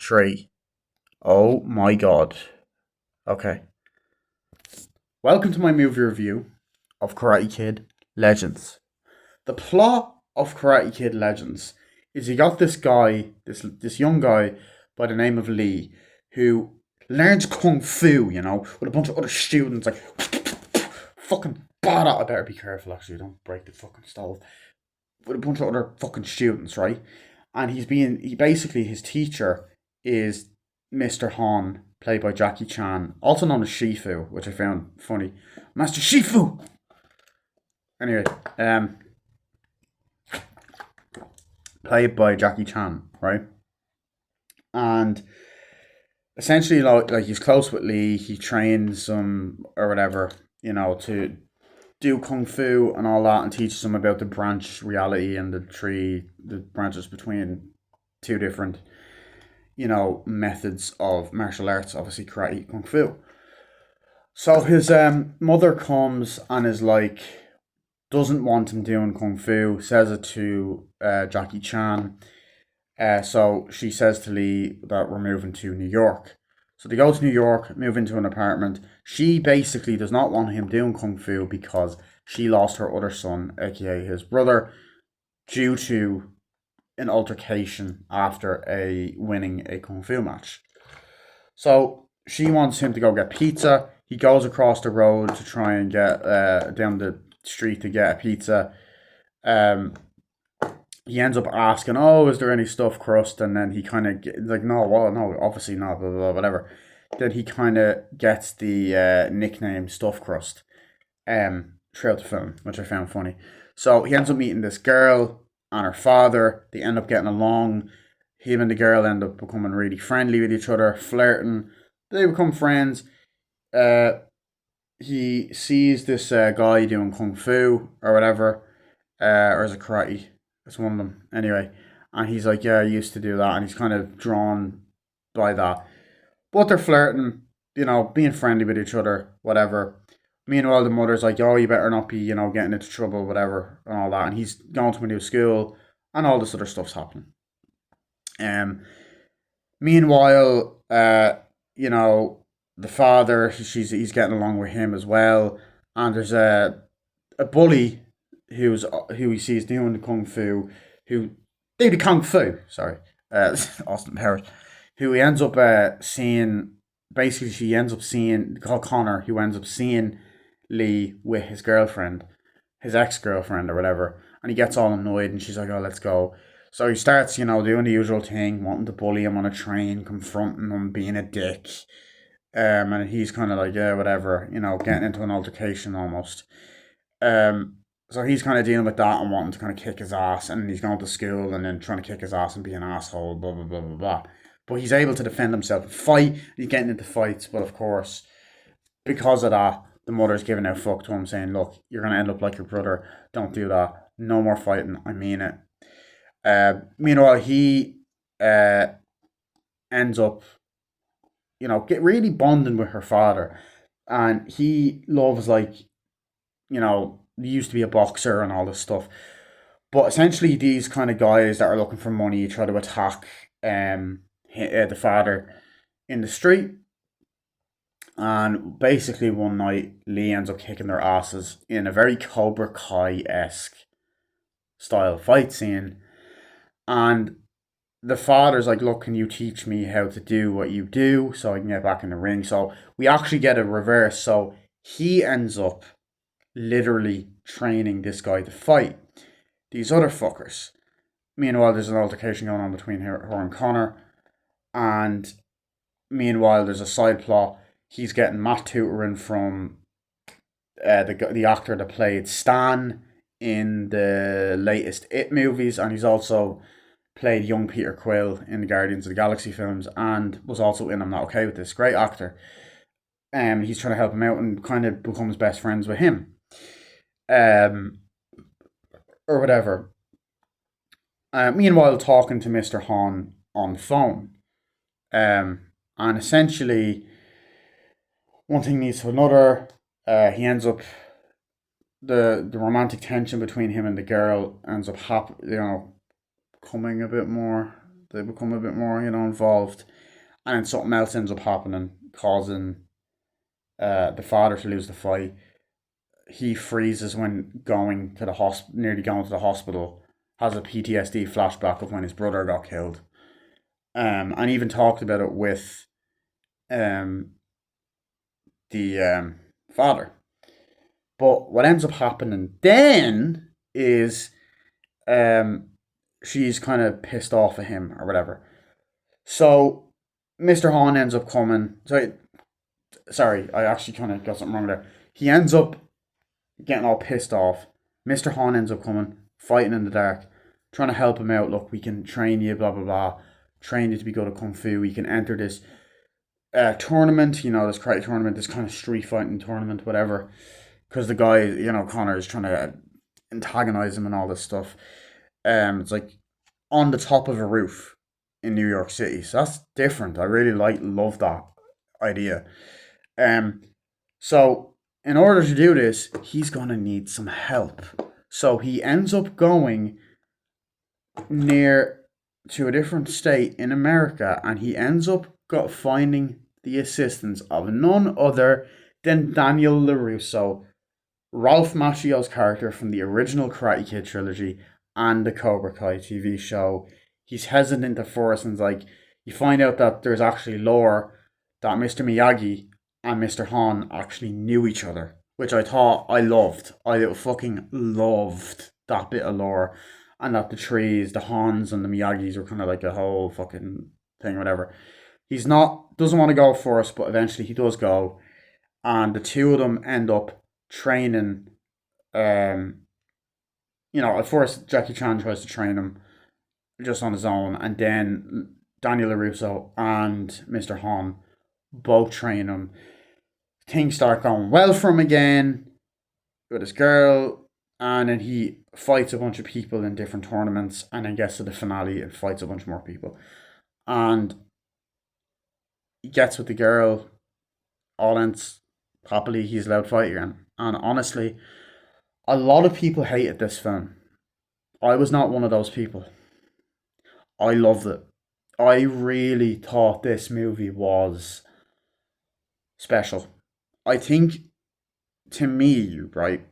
Three. Oh my god. Okay. Welcome to my movie review of Karate Kid Legends. The plot of Karate Kid Legends is you got this guy, this young guy by the name of Lee, who learns kung fu, with a bunch of other students, like fucking badass. I better be careful actually, don't break the fucking stove. With a bunch of other fucking students, right? And his teacher is Mr. Han, played by Jackie Chan, also known as Shifu, which I found funny. Master Shifu! Anyway, played by Jackie Chan, right? And essentially, like he's close with Lee, he trains him or whatever, to do kung fu and all that, and teaches him about the branch reality and the branches between two different, methods of martial arts, obviously karate, kung fu. So his mother comes and is like, doesn't want him doing kung fu, says it to Jackie Chan. So she says to Lee that we're moving to New York. So they go to New York, move into an apartment. She basically does not want him doing kung fu because she lost her other son, aka his brother, due to an altercation after winning a kung fu match. So she wants him to go get pizza. He goes across the road to try and get down the street to get a pizza. Um, he ends up asking, "Oh, is there any stuffed crust?" And then he kind of like, "No, well, no, obviously not." Blah blah, blah whatever. Then he kind of gets the nickname stuffed crust. Throughout the film, which I found funny. So he ends up meeting this girl and her father. They end up getting along. Him and the girl end up becoming really friendly with each other, flirting. They become friends. Uh, he sees this guy doing kung fu or whatever, or is it karate? It's one of them. Anyway, and he's like, "Yeah, I used to do that," and he's kind of drawn by that. But they're flirting, being friendly with each other, whatever. Meanwhile, the mother's like, "Oh, you better not be, getting into trouble, whatever, and all that." And he's going to a new school, and all this other stuff's happening. Um, Meanwhile, the father, he's getting along with him as well, and there's a bully who he sees doing the kung fu, who do the kung fu. Sorry, Austin Powers, who he ends up seeing. Basically, she ends up seeing called Connor, who ends up seeing Lee with his girlfriend, his ex girlfriend or whatever, and he gets all annoyed, and she's like, "Oh, let's go." So he starts, doing the usual thing, wanting to bully him on a train, confronting him, being a dick. And he's kind of like, yeah, whatever, getting into an altercation almost. So he's kind of dealing with that and wanting to kind of kick his ass, and he's going to school and then trying to kick his ass and be an asshole, blah blah blah blah blah. But he's able to defend himself and fight. He's getting into fights, but of course, because of that, the mother's giving out fuck to him, saying, "Look, you're gonna end up like your brother. Don't do that. No more fighting. I mean it." Meanwhile, he uh, ends up, get really bonding with her father, and he loves like, he used to be a boxer and all this stuff. But essentially, these kind of guys that are looking for money try to attack the father in the street. And basically, one night, Lee ends up kicking their asses in a very Cobra Kai esque style fight scene. And the father's like, "Look, can you teach me how to do what you do so I can get back in the ring?" So we actually get a reverse. So he ends up literally training this guy to fight these other fuckers. Meanwhile, there's an altercation going on between her and Connor. And meanwhile, there's a side plot. He's getting Matt tutoring from the actor that played Stan in the latest It movies, and he's also played young Peter Quill in the Guardians of the Galaxy films, and was also in I'm Not Okay with This. Great actor. He's trying to help him out and kind of becomes best friends with him. Um, or whatever. Meanwhile, talking to Mr. Han on the phone. And essentially, one thing leads to another. He ends up the romantic tension between him and the girl ends up coming a bit more They become a bit more, involved, and then something else ends up happening, causing the father to lose the fight. He freezes when going to the nearly going to the hospital, has a PTSD flashback of when his brother got killed. And even talked about it with um the father. But what ends up happening then is um she's kind of pissed off at him or whatever. So Mr. Hahn ends up coming. Sorry, I actually kind of got something wrong there. He ends up getting all pissed off. Mr. Hahn ends up coming, fighting in the dark, trying to help him out. Look, we can train you, blah, blah, blah. Train you to be good at Kung Fu. We can enter this tournament, this karate tournament, this kind of street fighting tournament, whatever. Because the guy, Connor is trying to antagonize him and all this stuff. It's like on the top of a roof in New York City. So that's different. I really love that idea. So in order to do this, he's gonna need some help. So he ends up going near to a different state in America, and he ends up finding the assistance of none other than Daniel LaRusso, Ralph Macchio's character from the original Karate Kid trilogy and the Cobra Kai TV show. He's hesitant at first, and like you find out that there's actually lore that Mr. Miyagi and Mr. Han actually knew each other, which I thought I loved. I fucking loved that bit of lore, and that the trees, the Hans and the Miyagis were kind of like a whole fucking thing, whatever. Doesn't want to go first, but eventually he does go, and the two of them end up training. At first Jackie Chan tries to train him just on his own, and then Daniel LaRusso and Mr. Han both train him. Things start going well for him again with his girl, and then he fights a bunch of people in different tournaments, and then gets to the finale and fights a bunch more people, and he gets with the girl. All ends happily. He's allowed to fight again, and honestly, a lot of people hated this film. I was not one of those people. I loved it. I really thought this movie was special. I think, to me, right,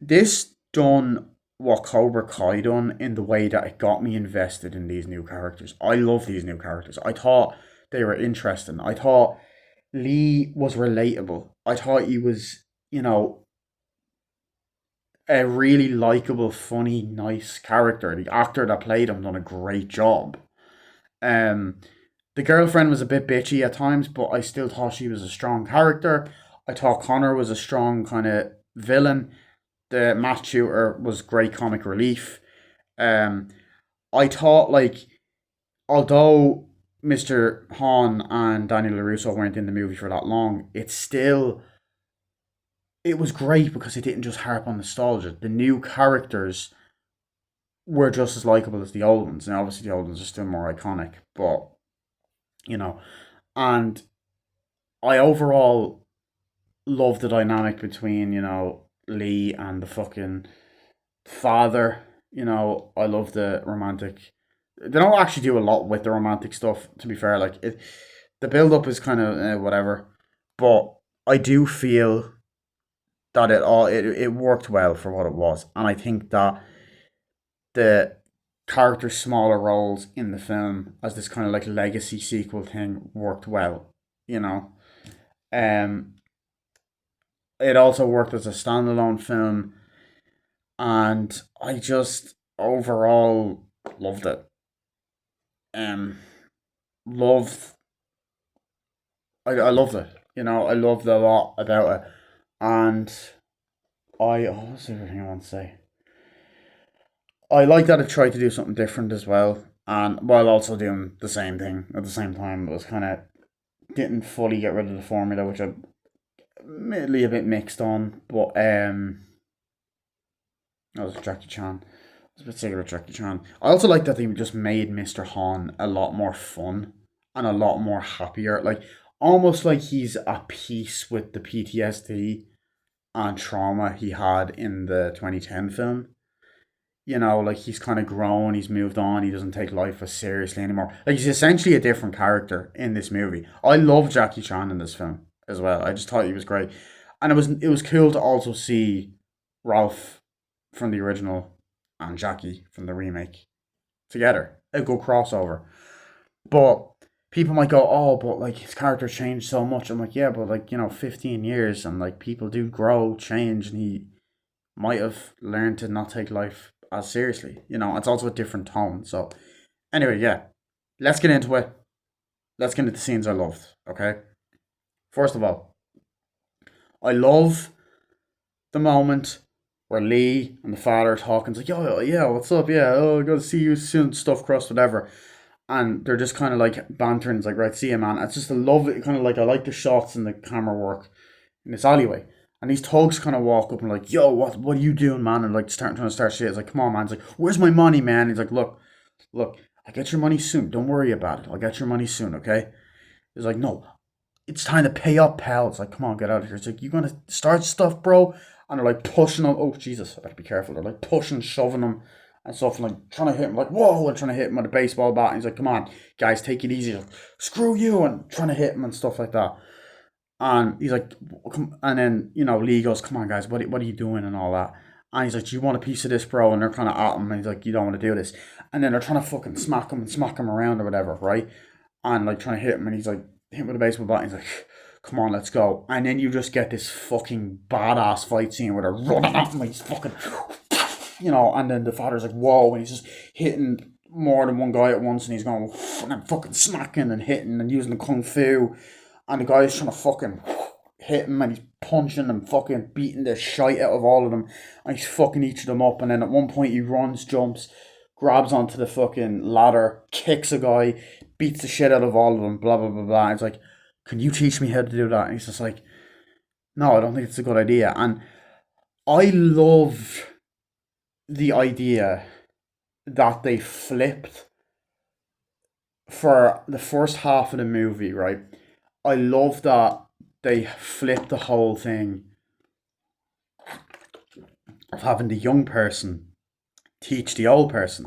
this done what Cobra Kai done in the way that it got me invested in these new characters. I love these new characters. I thought they were interesting. I thought Lee was relatable. I thought he was, a really likable, funny, nice character. The actor that played him done a great job. The girlfriend was a bit bitchy at times, but I still thought she was a strong character. I thought Connor was a strong kind of villain. The math tutor was great comic relief. I thought, although Mr. Han and Daniel LaRusso weren't in the movie for that long, it was great because it didn't just harp on nostalgia. The new characters were just as likable as the old ones. Now, obviously, the old ones are still more iconic, but, and I overall love the dynamic between, Lee and the fucking father. I love the romantic. They don't actually do a lot with the romantic stuff, to be fair. The build up is kind of whatever, but I do feel that it worked well for what it was, and I think that the characters' smaller roles in the film as this kind of like legacy sequel thing worked well. Um, it also worked as a standalone film, and I just overall loved it. Um, loved I loved it. I loved a lot about it, and what's the other thing I want to say? I like that it tried to do something different as well, and while also doing the same thing at the same time. It was kind of didn't fully get rid of the formula, which I'm admittedly a bit mixed on. But that was Jackie Chan. I was a bit sick of Jackie Chan. I also like that they just made Mr. Han a lot more fun and a lot more happier. Almost like he's at peace with the PTSD and trauma he had in the 2010 film. you know, like he's kind of grown, he's moved on, he doesn't take life as seriously anymore. Like he's essentially a different character in this movie. I love Jackie Chan in this film as well. I just thought he was great, and it was cool to also see Ralph from the original and Jackie from the remake together. A good crossover. But people might go, oh, but like his character changed so much. I'm like, yeah, but like, 15 years and like people do grow, change, and he might have learned to not take life as seriously. It's also a different tone. So, anyway, yeah, let's get into it. Let's get into the scenes I loved, okay? First of all, I love the moment where Lee and the father are talking. It's like, yo, yeah, what's up? Yeah, oh, I gotta see you soon, stuff crust, whatever. And they're just kind of like bantering. It's like, right, see you, man. It's just a love it, kind of like I like the shots and the camera work in this alleyway. And these thugs kind of walk up and like, yo, what are you doing, man? And like trying to start shit. It's like, come on, man. It's like, where's my money, man? He's like, look, I'll get your money soon. Don't worry about it. I'll get your money soon, okay? He's like, no, it's time to pay up, pal. It's like, come on, get out of here. It's like, you gonna start stuff, bro? And they're like pushing him. Oh, Jesus, I better be careful. They're like pushing, shoving him and stuff, and like trying to hit him, like, whoa, and trying to hit him with a baseball bat. And he's like, come on, guys, take it easy. Like, screw you, and trying to hit him and stuff like that. And he's like, and then, Lee goes, come on, guys, what are you doing and all that? And he's like, do you want a piece of this, bro? And they're kind of at him, and he's like, you don't want to do this. And then they're trying to fucking smack him and smack him around or whatever, right? And like trying to hit him, and he's like, hit him with a baseball bat. And he's like, come on, let's go. And then you just get this fucking badass fight scene where they're running at him, like he's fucking, and then the father's like, whoa, and he's just hitting more than one guy at once, and he's going, and then fucking smacking and hitting and using the kung fu. And the guy's trying to fucking hit him, and he's punching and fucking beating the shite out of all of them, and he's fucking each of them up. And then at one point he runs, jumps, grabs onto the fucking ladder, kicks a guy, beats the shit out of all of them, blah blah blah blah. It's like, can you teach me how to do that? And he's just like, no, I don't think it's a good idea. And I love the idea that they flipped for the first half of the movie, right? I love that they flipped the whole thing of having the young person teach the old person,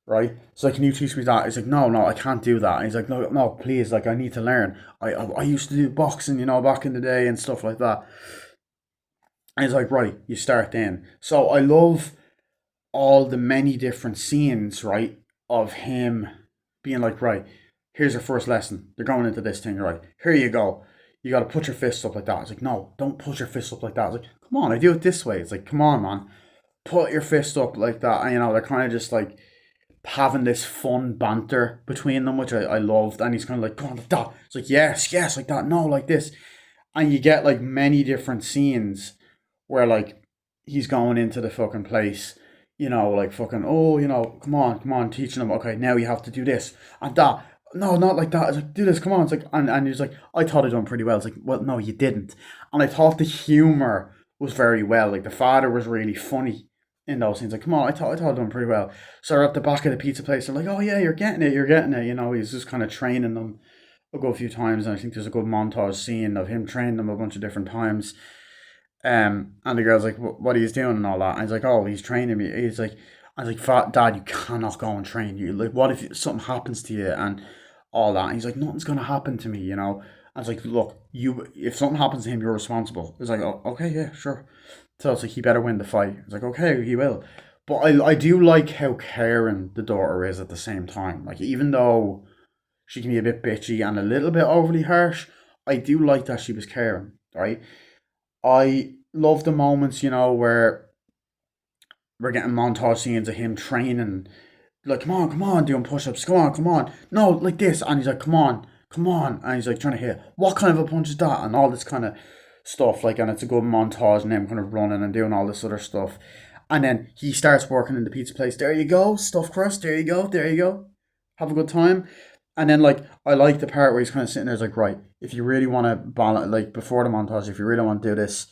right? So like, can you teach me that? He's like, no, I can't do that. And he's like, no, please, like I need to learn. I used to do boxing, back in the day and stuff like that. And he's like, right, you start then. So I love all the many different scenes, right, of him being like, right, here's your first lesson. They're going into this thing, right? Here you go. You got to put your fists up like that. It's like, no, don't put your fists up like that. It's like, come on, I do it this way. It's like, come on, man, put your fist up like that. And they're kind of just like having this fun banter between them, which I loved. And he's kind of like, come on, like that. It's like, yes, like that. No, like this. And you get like many different scenes where like he's going into the fucking place, like fucking, oh, come on, teaching him, okay, now you have to do this and that. No, not like that. It's like, do this, come on. It's like, and he's like, I thought I done pretty well. It's like, well, no, you didn't. And I thought the humor was very well. Like the father was really funny in those scenes. Like, come on, I thought I done pretty well. So they're at the back of the pizza place. They're like, oh yeah, you're getting it. He's just kind of training them a good few times, and I think there's a good montage scene of him training them a bunch of different times. And the girl's like, what are you doing and all that? And he's like, oh, he's training me. He's like, I was like, Dad, you cannot go and train. You like, what if something happens to you and all that? And he's like, nothing's gonna happen to me. I was like, look, if something happens to him, you're responsible. It's like, oh, okay, yeah, sure. So it's like, he better win the fight. It's like, okay, he will. But I do like how caring the daughter is at the same time. Like, even though she can be a bit bitchy and a little bit overly harsh, I do like that she was caring, right? I love the moments, where we're getting montage scenes of him training, like, come on, doing push-ups, come on, no, like this, and he's like, come on, and he's like trying to hit, what kind of a punch is that, and all this kind of stuff, like, and it's a good montage, and him kind of running and doing all this other stuff, and then he starts working in the pizza place, there you go, stuffed crust, there you go, have a good time, and then, like, I like the part where he's kind of sitting there, it's like, right, if you really want to balance, like, before the montage, if you really want to do this,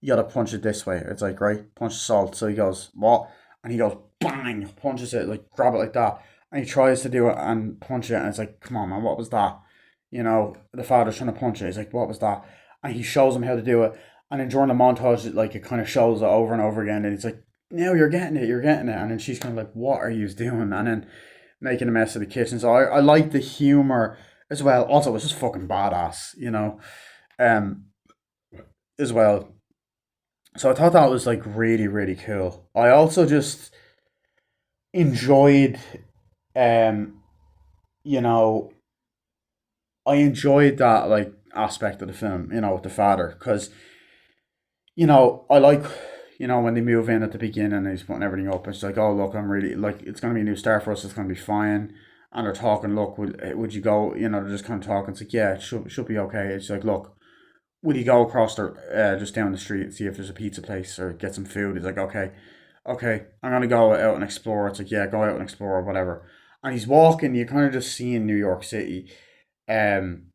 you gotta punch it this way. It's like, right, punch the salt. So he goes, what? And he goes, bang, punches it, like, grab it like that. And he tries to do it and punch it. And it's like, come on, man, what was that? The father's trying to punch it. He's like, what was that? And he shows him how to do it. And then during the montage, it kind of shows it over and over again. And he's like, now you're getting it. And then she's kind of like, what are you doing? And then making a mess of the kitchen. So I like the humor as well. Also, it's just fucking badass, um, as well. So I thought that was like really, really cool. I also just enjoyed, um, you know, I enjoyed that like aspect of the film, with the father, because I like, when they move in at the beginning and he's putting everything up. It's like, oh look, I'm really like, it's gonna be a new start for us. It's gonna be fine. And they're talking. Look, would you go? They're just kind of talking. It's like, yeah, it should be okay. It's like, look, would you go across the just down the street and see if there's a pizza place or get some food? He's like, okay, okay, I'm gonna go out and explore. It's like, yeah, go out and explore, whatever. And he's walking. You kind of just see in New York City, um,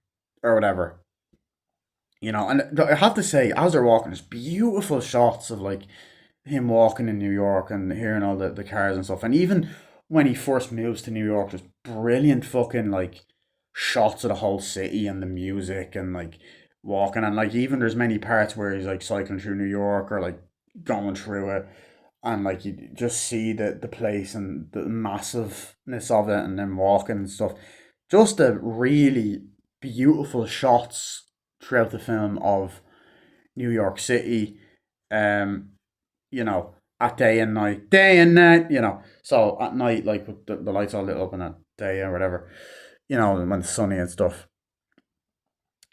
or whatever. And I have to say, as they're walking, there's beautiful shots of like him walking in New York and hearing all the cars and stuff. And even when he first moves to New York, there's brilliant fucking like shots of the whole city and the music and like walking. And like even there's many parts where he's like cycling through New York or like going through it. And like you just see the place and the massiveness of it and then walking and stuff. Just a really beautiful shots throughout the film of New York City. Um, at day and night. So at night, like with the lights all lit up, and at day or whatever. When it's sunny and stuff.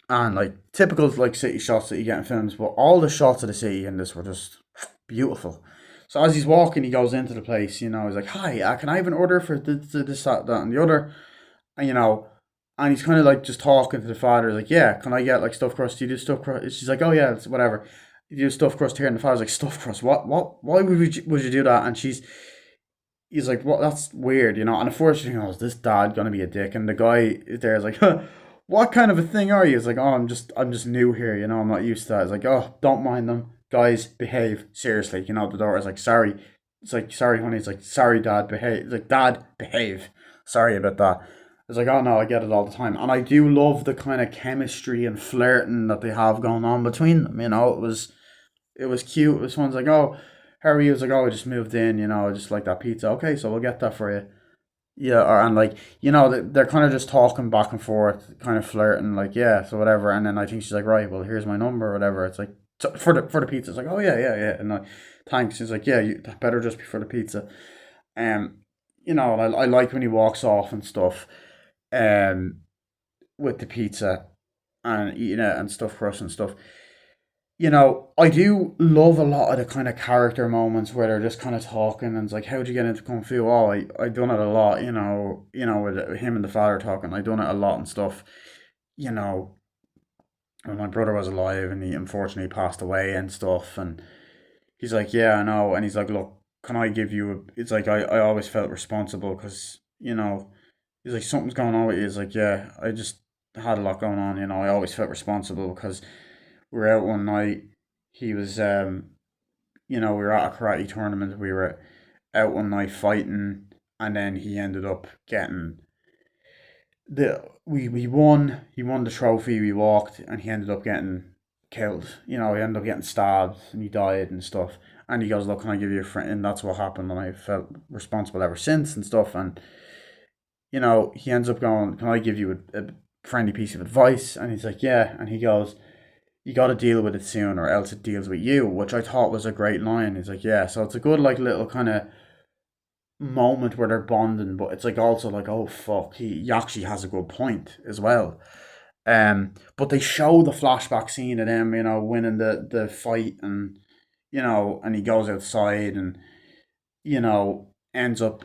And like typical like city shots that you get in films, but all the shots of the city in this were just beautiful. So as he's walking, he goes into the place. He's like, "Hi, can I have an order for this, that, and the other?" And and he's kind of like just talking to the father, like, "Yeah, can I get like stuffed crust? Do you do stuffed crust?" She's like, "Oh yeah, it's whatever. You do stuffed crust here." And the father's like, "Stuffed crust? What? Why would you do that?" And he's like, "What? That's weird, you know." And the first thing, is this dad gonna be a dick? And the guy there is like, huh, "What kind of a thing are you?" He's like, "Oh, I'm just new here, I'm not used to that." It's like, "Oh, don't mind them, guys. Behave seriously." The daughter is like, "Sorry." It's like, "Sorry, honey." It's like, "Sorry, dad. Behave." It's like, "Dad, behave. Sorry about that." It's like, "Oh no, I get it all the time," and I do love the kind of chemistry and flirting that they have going on between them. It was cute. This one's like, "Oh, how are you?" It's like, "Oh, I just moved in. I just like that pizza." "Okay, so we'll get that for you." Yeah, and like they're kind of just talking back and forth, kind of flirting, like, yeah, so whatever. And then I think she's like, "Right, well, here's my number," or whatever. It's like, for the pizza. It's like, "Oh yeah, yeah, yeah," and like, "Thanks." He's like, "Yeah, that better just be for the pizza." Um, I like when he walks off and stuff, um, with the pizza and eating it and stuff for us and stuff. I do love a lot of the kind of character moments where they're just kind of talking and it's like, "How'd you get into Kung Fu?" "Oh, I done it a lot, with him and the father talking. I done it a lot and stuff, you know, when my brother was alive and he unfortunately passed away and stuff." And he's like, "Yeah, I know." And he's like, "Look, can I give you it's like, I always felt responsible because, he's like, "Something's going on with you." He's like, "Yeah, I just had a lot going on, I always felt responsible because we were out one night. He was, we were at a karate tournament. We were out one night fighting, and then he ended up getting we won. He won the trophy. We walked, and he ended up getting killed. He ended up getting stabbed, and he died and stuff." And he goes, "Look, can I give you a friend?" And that's what happened, and I felt responsible ever since and stuff. And he ends up going, "Can I give you a friendly piece of advice?" And he's like, "Yeah." And he goes, "You got to deal with it soon, or else it deals with you," which I thought was a great line. He's like, "Yeah." So it's a good like little kind of moment where they're bonding, but it's like also like, oh fuck, he actually has a good point as well. But they show the flashback scene of them, winning the fight, and and he goes outside and ends up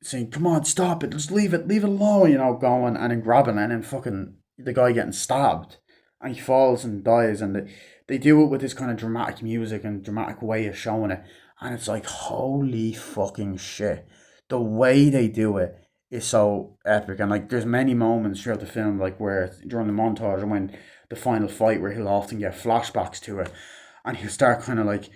saying, "Come on, stop it, just leave it alone," going and then grabbing and then fucking the guy getting stabbed and he falls and dies. And they do it with this kind of dramatic music and dramatic way of showing it. And it's like, holy fucking shit. The way they do it is so epic. And like there's many moments throughout the film, like where during the montage and when the final fight where he'll often get flashbacks to it and he'll start kind of like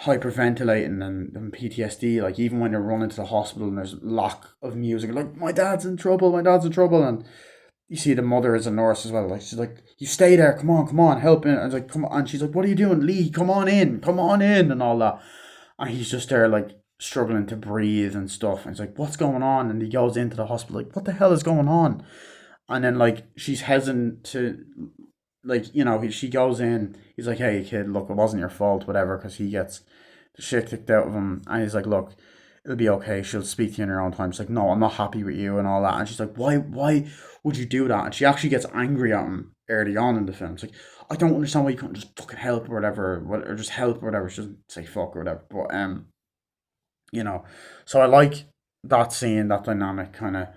hyperventilating and PTSD, like even when they're running to the hospital and there's lack of music, like, "My dad's in trouble, my dad's in trouble." And you see the mother as a nurse as well, like she's like, "You stay there, come on, help me." And it's like, "Come on." And she's like, "What are you doing, Lee? Come on in," and all that. and he's just there like struggling to breathe and stuff. And he's like, "What's going on?" And he goes into the hospital like, "What the hell is going on?" And then like she's hesitant to like she goes in. He's like, "Hey kid, look, it wasn't your fault, whatever," because he gets the shit kicked out of him, and he's like, "Look, it'll be okay. She'll speak to you in her own time." She's like, "No, I'm not happy with you," and all that. And she's like, Why would you do that?" And she actually gets angry at him early on in the film. It's like, "I don't understand why you can't just fucking help or whatever, or just help or whatever." She doesn't say fuck or whatever, but you know, so I like that scene, that dynamic kind of.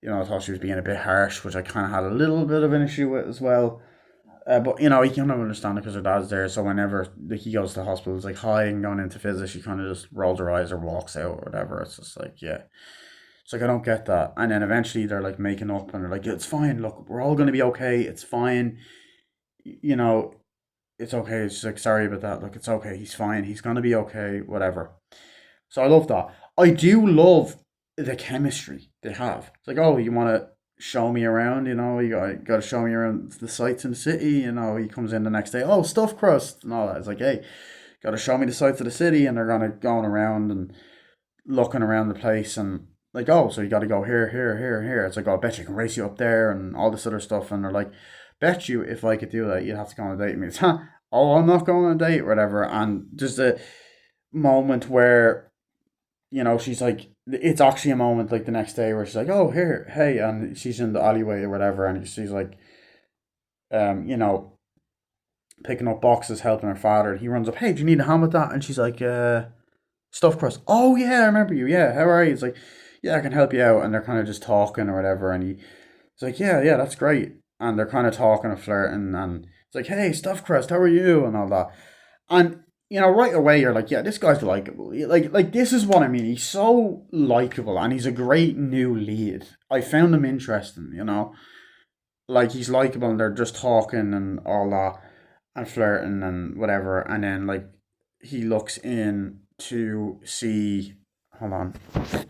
I thought she was being a bit harsh, which I kind of had a little bit of an issue with as well. But you kind of understand it because her dad's there. So whenever like, he goes to the hospital, it's like hi and going into physics, she kind of just rolls her eyes or walks out or whatever. It's just like yeah, it's like I don't get that. And then eventually they're like making up and they're like it's fine. Look, we're all gonna be okay. It's fine. You know, it's okay. It's like sorry about that. Look, it's okay. He's fine. He's gonna be okay. Whatever. So I love that. I do love the chemistry they have. It's like, oh, you want to show me around? You got to show me around the sights in the city. He comes in the next day. Oh, stuffed crust and all that. It's like, hey, got to show me the sights of the city, and they're gonna going around and looking around the place and. Like, oh, so you got to go here, here, here, here. It's like, oh, I bet you can race you up there and all this other stuff. And they're like, bet you if I could do that, you'd have to go on a date with me. It's, huh, oh, I'm not going on a date, or whatever. And just a moment where she's like, it's actually a moment like the next day where she's like, oh, here, hey, and she's in the alleyway or whatever, and she's like, um, you know, picking up boxes, helping her father. And he runs up, hey, do you need a hand with that? And she's like, stuffed crust. Oh, yeah, I remember you. Yeah, how are you? It's like, yeah, I can help you out. And they're kind of just talking or whatever. And he's like, yeah, yeah, that's great. And they're kind of talking and flirting. And it's like, hey, stuffed crust, how are you? And all that. And right away you're like, yeah, this guy's likable. Like this is what I mean. He's so likable, and he's a great new lead. I found him interesting. Like he's likable, and they're just talking and all that, and flirting and whatever. And then like he looks in to see. Hold on. Oh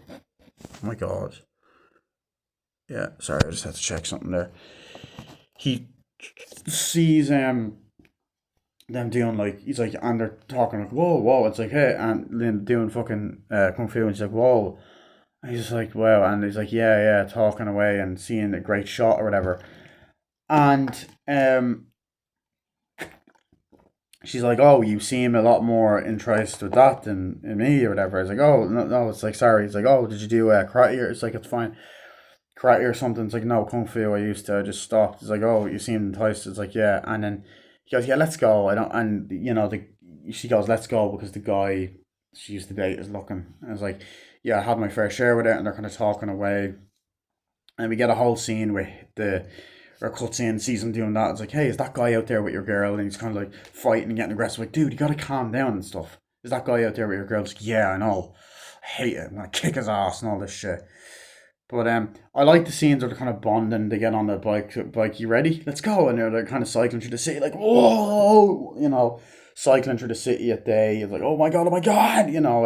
my god. Yeah, sorry, I just had to check something there. He sees them doing like he's like and they're talking like whoa whoa it's like hey and then doing fucking kung fu and she's like whoa and he's just like wow and he's like yeah yeah talking away and seeing a great shot or whatever and she's like oh you seem a lot more interested with that than in me or whatever. It's like oh no, no it's like sorry. It's like oh did you do karate or it's like it's fine karate or something. It's like no kung fu I used to I just stopped. It's like oh you seem enticed. It's like yeah and then he goes, yeah, let's go. I don't, and she goes, let's go because the guy she used to date is looking. And I was like, yeah, I had my fair share with it, and they're kind of talking away, and we get a whole scene with or cutscene sees him doing that. It's like, hey, is that guy out there with your girl? And he's kind of like fighting and getting aggressive. Like, dude, you gotta calm down and stuff. Is that guy out there with your girl? It's like, yeah, I know. I hate it. I'm gonna kick his ass and all this shit. But I like the scenes where they're kind of bonding. They get on the bike. You ready? Let's go. And they're kind of cycling through the city, like whoa, cycling through the city at day. It's like oh my god, at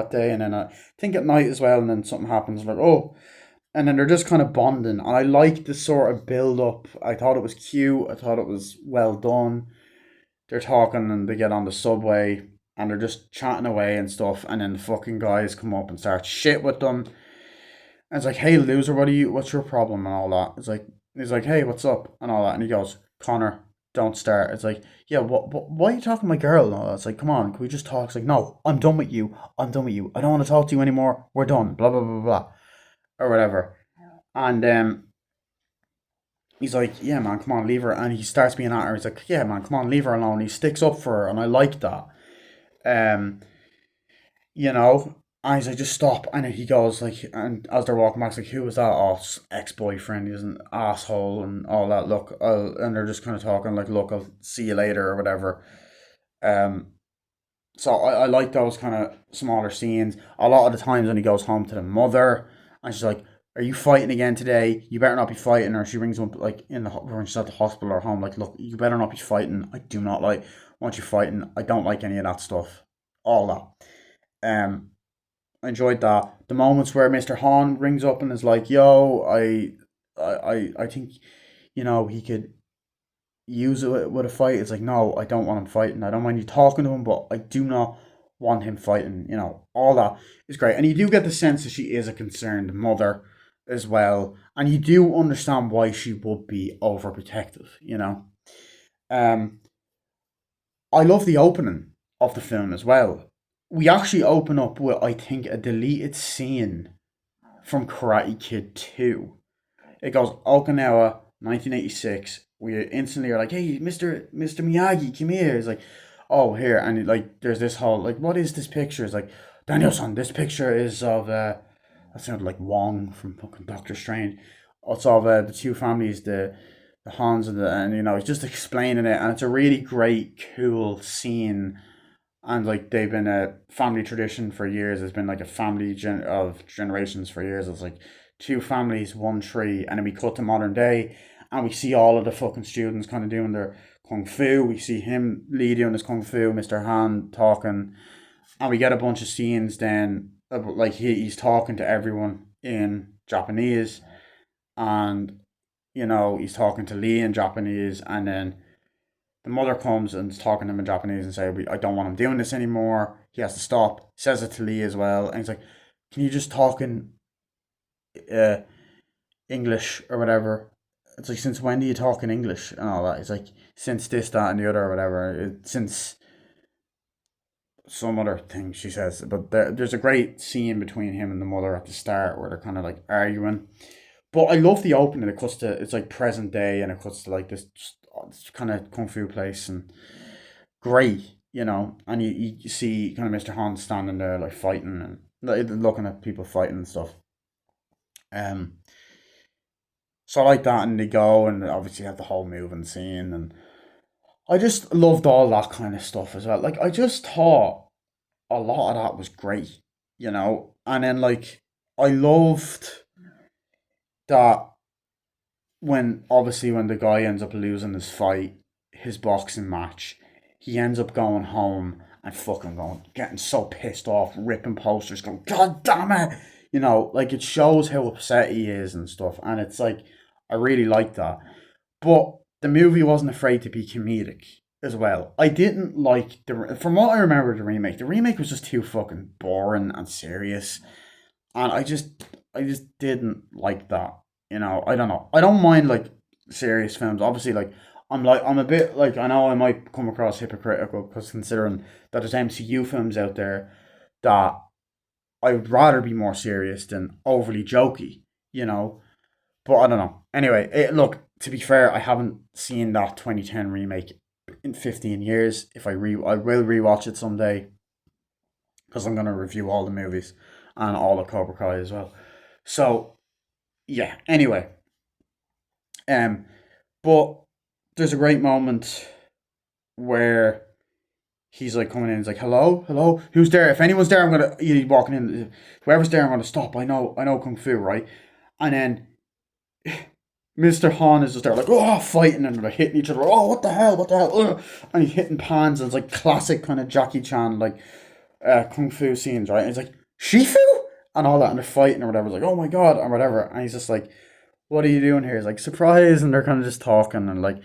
day. And then I think at night as well. And then something happens, like oh, and then they're just kind of bonding. And I like the sort of build up. I thought it was cute. I thought it was well done. They're talking and they get on the subway and they're just chatting away and stuff. And then the fucking guys come up and start shit with them. And it's like, hey loser, what's your problem and all that? He's like, hey, what's up? And all that. And he goes, Connor, don't start. It's like, yeah, why are you talking to my girl and all that? It's like, come on, can we just talk? It's like, no, I'm done with you. I'm done with you. I don't want to talk to you anymore. We're done. Blah blah blah blah. Or whatever. And he's like, yeah man, come on, leave her. And he starts being at her. He's like, yeah man, come on, leave her alone. He sticks up for her and I like that. Um you know. And he's like, just stop. And then he goes, like, and as they're walking back, it's like, who was that? Oh, ex boyfriend. He's an asshole and all that. Look, and they're just kind of talking, like, look, I'll see you later or whatever. Um, so I like those kind of smaller scenes. A lot of the times when he goes home to the mother, and she's like, are you fighting again today? You better not be fighting. Or she rings him up, like, when she's at the hospital or home, like, look, you better not be fighting. I do not want you fighting. I don't like any of that stuff. All that. I enjoyed that. The moments where Mr. Hahn rings up and is like, "Yo, I think, he could use it with a fight." It's like, no, I don't want him fighting. I don't mind you talking to him, but I do not want him fighting, all that is great. And you do get the sense that she is a concerned mother as well. And you do understand why she would be overprotective. Um, I love the opening of the film as well. We actually open up with, I think, a deleted scene from Karate Kid 2. It goes Okinawa, 1986. We instantly are like, hey, Mr. Miyagi, come here. It's like, oh, here. And like, there's this whole, like, what is this picture? It's like, Danielson, this picture is of, that sounded like Wong from fucking Doctor Strange. It's of the two families, the Hans and he's just explaining it. And it's a really great, cool scene. And like they've been a family tradition for years. It's been like a family of generations for years. It's like two families, one tree, and then we cut to modern day, and we see all of the fucking students kind of doing their kung fu. We see him Lee doing his kung fu, Mr. Han talking, and we get a bunch of scenes then like he's talking to everyone in Japanese, and he's talking to Lee in Japanese, and then the mother comes and is talking to him in Japanese and say, I don't want him doing this anymore. He has to stop. Says it to Lee as well. And he's like, can you just talk in uh, English or whatever? It's like, since when do you talk in English and all that? It's like, since this, that, and the other or whatever. Since some other thing she says. But there's a great scene between him and the mother at the start where they're kind of like arguing. But I love the opening. It cuts to, it's like present day, and it cuts to like this kind of kung fu place, and great. And you see kind of Mr. Han standing there like fighting and like, looking at people fighting and stuff. Um, so I like that, and they go and obviously have the whole moving scene, and I just loved all that kind of stuff as well. Like I just thought a lot of that was great. And then like I loved that when the guy ends up losing his fight, his boxing match, he ends up going home and fucking getting so pissed off, ripping posters, going, God damn it! Like it shows how upset he is and stuff. And it's like, I really like that. But the movie wasn't afraid to be comedic as well. I didn't like from what I remember, the remake was just too fucking boring and serious. And I just didn't like that. I don't know. I don't mind like serious films. Obviously, like I'm a bit like, I know I might come across hypocritical because considering that there's MCU films out there that I would rather be more serious than overly jokey. But I don't know. Anyway, look, to be fair, I haven't seen that 2010 remake in 15 years. I will rewatch it someday because I'm gonna review all the movies and all of Cobra Kai as well. So yeah. Anyway, um, but there's a great moment where he's like coming in. He's like, "Hello, hello, who's there? If anyone's there, I'm gonna." He's walking in. Whoever's there, I'm gonna stop. I know kung fu, right? And then Mr. Han is just there, like, oh, fighting, and they're like hitting each other. Oh, what the hell? What the hell? Ugh. And he's hitting pans, and it's like classic kind of Jackie Chan, like kung fu scenes, right? And he's like, Shifu? And all that, and they're fighting or whatever. It's like, oh my god, or whatever. And he's just like, what are you doing here? He's like, surprise. And they're kind of just talking, and like,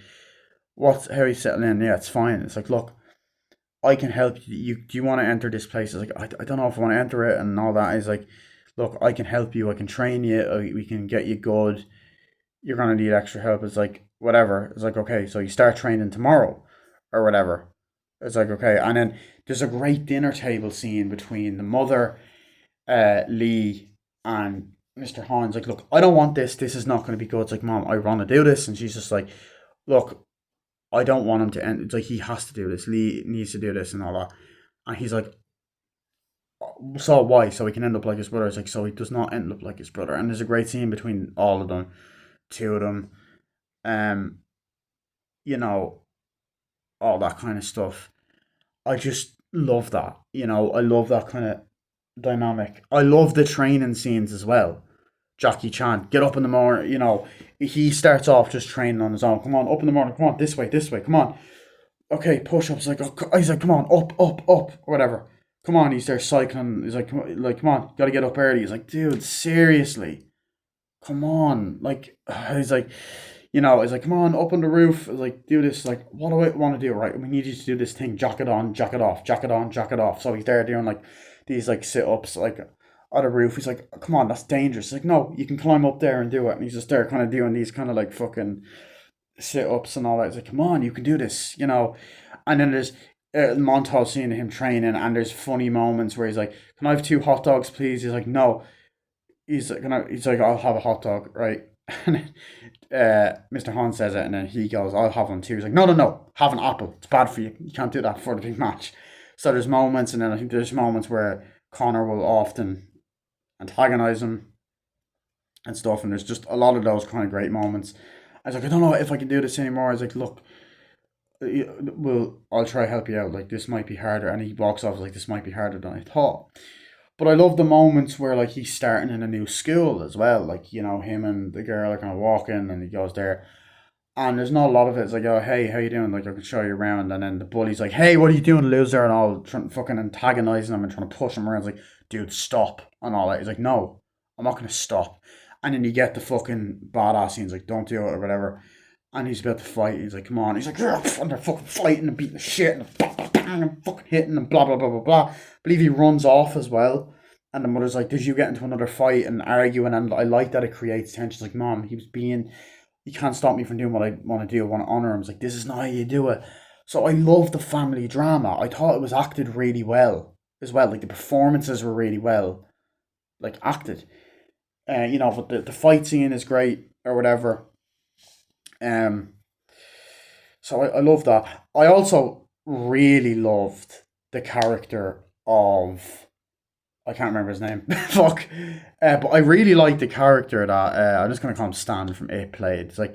how he's settling in. Yeah, it's fine. It's like, look, I can help you. Do you want to enter this place? It's like, I don't know if I want to enter it and all that. He's like, look, I can help you. I can train you. We can get you good. You're going to need extra help. It's like, whatever. It's like, okay, so you start training tomorrow or whatever. It's like, okay. And then there's a great dinner table scene between the mother, Lee, and Mr. Hans. Like, look, I don't want this. This is not going to be good. It's like, Mom, I want to do this. And she's just like, look, I don't want him to end. It's like, he has to do this. Lee needs to do this and all that. And he's like, so why? So he can end up like his brother. It's like, so he does not end up like his brother. And there's a great scene between all of them, two of them. Um, you know, all that kind of stuff. I just love that. I love that kind of dynamic. I love the training scenes as well. Jackie Chan, get up in the morning. He starts off just training on his own. Come on, up in the morning. Come on, this way. Come on. Okay, push ups. Like, oh, he's like, come on, up, or whatever. Come on, he's there cycling. He's like, come on, gotta get up early. He's like, dude, seriously, come on. Like, he's like, He's like, come on, up on the roof. Like, do this. Like, what do I want to do? Right, we need you to do this thing. Jack it on, jack it off, jack it on, jack it off. So he's there doing like these like sit ups, like on the roof. He's like, come on, that's dangerous. He's like, no, you can climb up there and do it. And he's just there, kind of doing these kind of like fucking sit ups and all that. He's like, come on, you can do this. And then there's a montage scene of him training, and there's funny moments where he's like, can I have two hot dogs, please? He's like, no. He's like, I'll have a hot dog, right? And Mr. Han says it, and then he goes, I'll have one too. He's like, no, no, no, have an apple. It's bad for you. You can't do that before the big match. So there's moments, and then I think there's moments where Connor will often antagonize him and stuff, and there's just a lot of those kind of great moments. I was like, I don't know if I can do this anymore. I was like, look, well, I'll try to help you out. Like, this might be harder. And he walks off like, this might be harder than I thought. But I love the moments where like he's starting in a new school as well. Like, him and the girl are kind of walking, and he goes there. And there's not a lot of it. It's like, oh, hey, how you doing? Like, I can show you around. And then the bully's like, hey, what are you doing, loser? And all trying fucking antagonizing him and trying to push him around. It's like, dude, stop. And all that. He's like, no, I'm not going to stop. And then you get the fucking badass scenes, like, don't do it or whatever. And he's about to fight. He's like, come on. He's like, yeah, and they're fucking fighting and beating the shit and fucking hitting and blah, blah, blah, blah, blah. I believe he runs off as well. And the mother's like, did you get into another fight and arguing? And I like that it creates tension. It's like, mom, you can't stop me from doing what I want to do. I want to honor him. It's like, this is not how you do it. So I love the family drama. I thought it was acted really well as well. Like, the performances were really well, like, acted. But the fight scene is great or whatever. Um, so I love that. I also really loved the character of, I can't remember his name. Fuck. But I really like the character that I'm just gonna call him Stan from It played. It's like